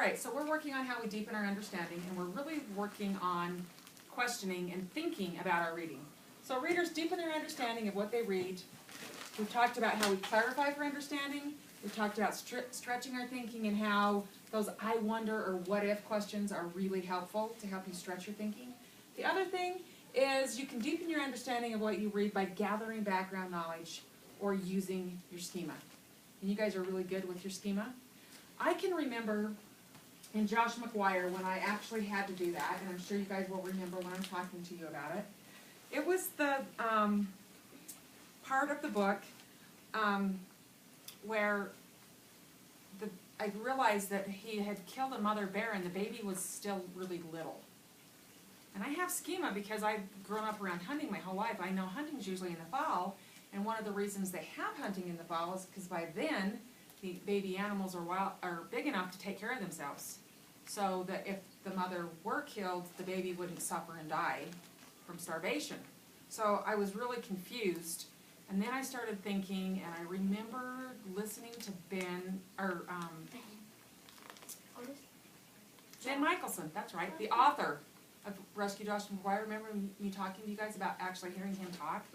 right, so we're working on how we deepen our understanding, and we're really working on questioning and thinking about our reading. So readers deepen their understanding of what they read. We've talked about how we clarify for understanding. We've talked about stretching our thinking and how those I wonder or what if questions are really helpful to help you stretch your thinking. The other thing is you can deepen your understanding of what you read by gathering background knowledge or using your schema. And you guys are really good with your schema. I can remember in Josh McGuire when I actually had to do that, and I'm sure you guys will remember when I'm talking to you about it. It was the part of the book where I realized that he had killed a mother bear and the baby was still really little. And I have schema because I've grown up around hunting my whole life. I know hunting's usually in the fall, and one of the reasons they have hunting in the fall is because by then the baby animals are big enough to take care of themselves. So that if the mother were killed, the baby wouldn't suffer and die from starvation. So I was really confused. And then I started thinking, and I remember listening to Ben Michelson, that's right, the author of Rescue Josh McGuire. Remember me talking to you guys about actually hearing him talk?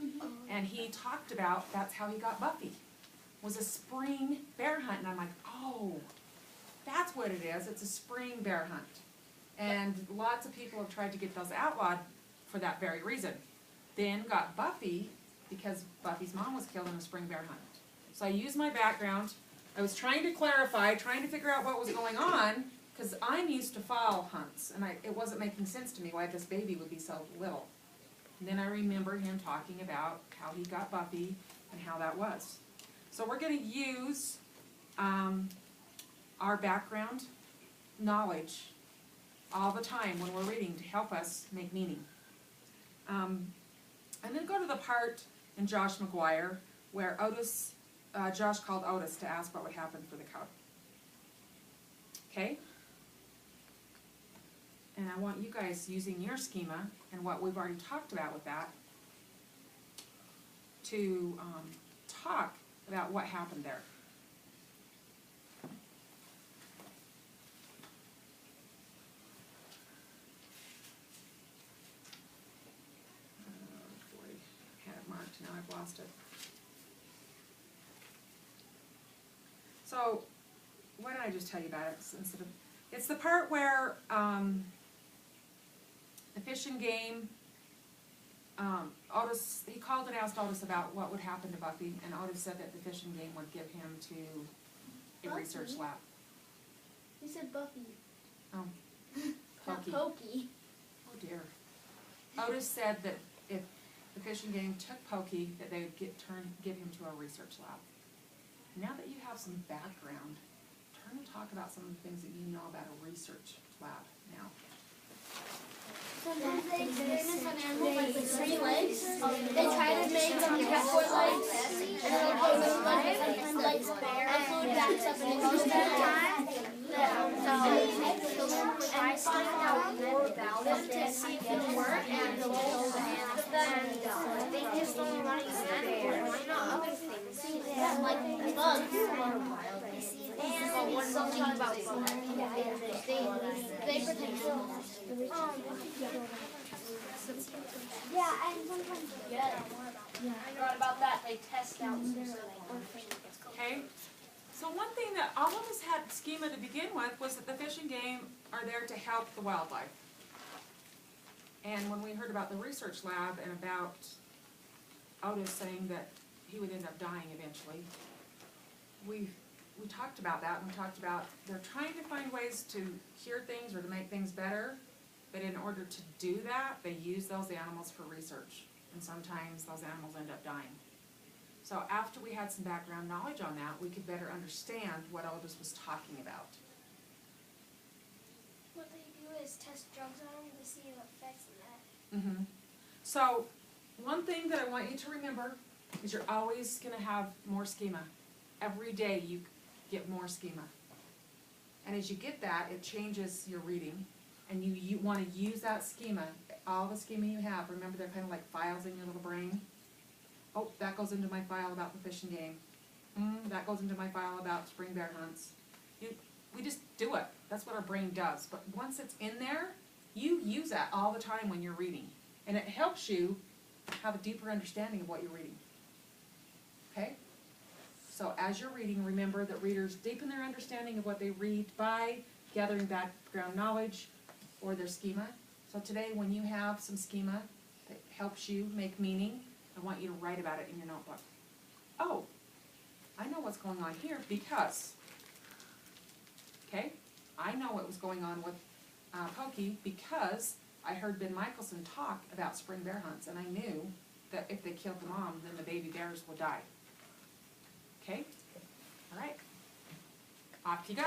And he talked about that's how he got Buffy, was a spring bear hunt. And I'm like, oh, that's what it is. It's a spring bear hunt. And lots of people have tried to get those outlawed for that very reason. Ben got Buffy because Buffy's mom was killed in a spring bear hunt. So I used my background. I was trying to clarify, trying to figure out what was going on, because I'm used to fall hunts, and it wasn't making sense to me why this baby would be so little. And then I remember him talking about how he got Buffy and how that was. So we're going to use our background knowledge all the time when we're reading to help us make meaning. I'm going to go to the part in Josh McGuire where Josh called Otis to ask what would happen for the cub. Okay? And I want you guys using your schema and what we've already talked about with that to talk about what happened there. Now I've lost it. So, why don't I just tell you about it instead of... It's the part where the Fish and Game, Otis, he called and asked Otis about what would happen to Buffy, and Otis said that the Fish and Game would give him to a research lab. You said Buffy. Oh. Not Pokey. Oh dear. Otis said that if the Fish and Game took Pokey, that they would give him to a research lab. Now that you have some background, turn and talk about some of the things that you know about a research lab now. Sometimes they experiment on animals like with 3 legs. They try to make them have 4 legs, and then they put them like fluid backs up and it goes back. So I find out more about it to see if it works, and they just don't want to use animals. Why not other things? Like bugs. And something about bugs. They pretend to. Yeah, and sometimes I know about that. They test out. Okay? So one thing that all of us had schema to begin with was that the Fish and Game are there to help the wildlife. And when we heard about the research lab and about Otis saying that he would end up dying eventually, we talked about that, and we talked about they're trying to find ways to cure things or to make things better, but in order to do that, they use those animals for research, and sometimes those animals end up dying. So after we had some background knowledge on that, we could better understand what Otis was talking about. What they do is test drugs on them to see the effects of that. Mm-hmm. So one thing that I want you to remember is you're always going to have more schema. Every day you get more schema. And as you get that, it changes your reading. And you want to use that schema, all the schema you have. Remember, they're kind of like files in your little brain. Oh, that goes into my file about the Fish and Game. That goes into my file about spring bear hunts. We just do it. That's what our brain does. But once it's in there, you use that all the time when you're reading. And it helps you have a deeper understanding of what you're reading. Okay? So as you're reading, remember that readers deepen their understanding of what they read by gathering background knowledge or their schema. So today, when you have some schema that helps you make meaning, I want you to write about it in your notebook. Oh, I know what's going on here because, okay, I know what was going on with Pokey because I heard Ben Michelson talk about spring bear hunts, and I knew that if they killed the mom, then the baby bears would die. Okay? All right. Off you go.